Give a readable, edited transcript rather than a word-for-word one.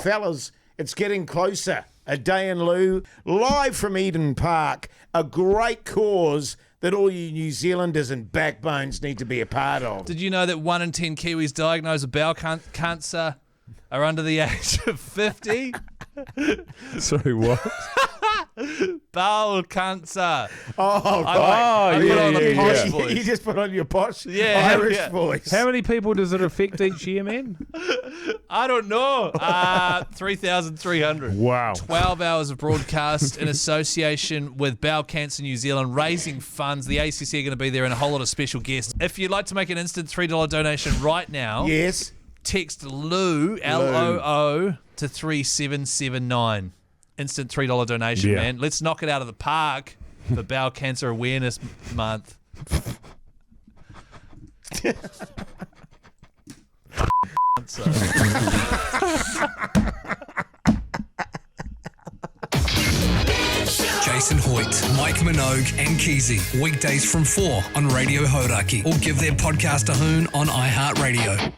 fellas, it's getting closer. A day in Loo, live from Eden Park. A great cause that all you New Zealanders and backbones need to be a part of. Did you know that 1 in 10 Kiwis diagnosed with bowel cancer are under the age of 50? Sorry, what? Bowel cancer. Oh, yeah. You just put on your posh Irish voice. How many people does it affect each year, man? I don't know. 3,300. Wow. 12 hours of broadcast in association with Bowel Cancer New Zealand, raising funds. The ACC are going to be there and a whole lot of special guests. If you'd like to make an instant $3 donation right now, Yes. text LOO, L-O-O, to 3779. Instant $3 donation, Yeah. man. Let's knock it out of the park for Bowel Cancer Awareness Month. Jason Hoyt, Mike Minogue and Keyzie. Weekdays from 4 on Radio Hauraki. Or give their podcast a hoon on iHeartRadio.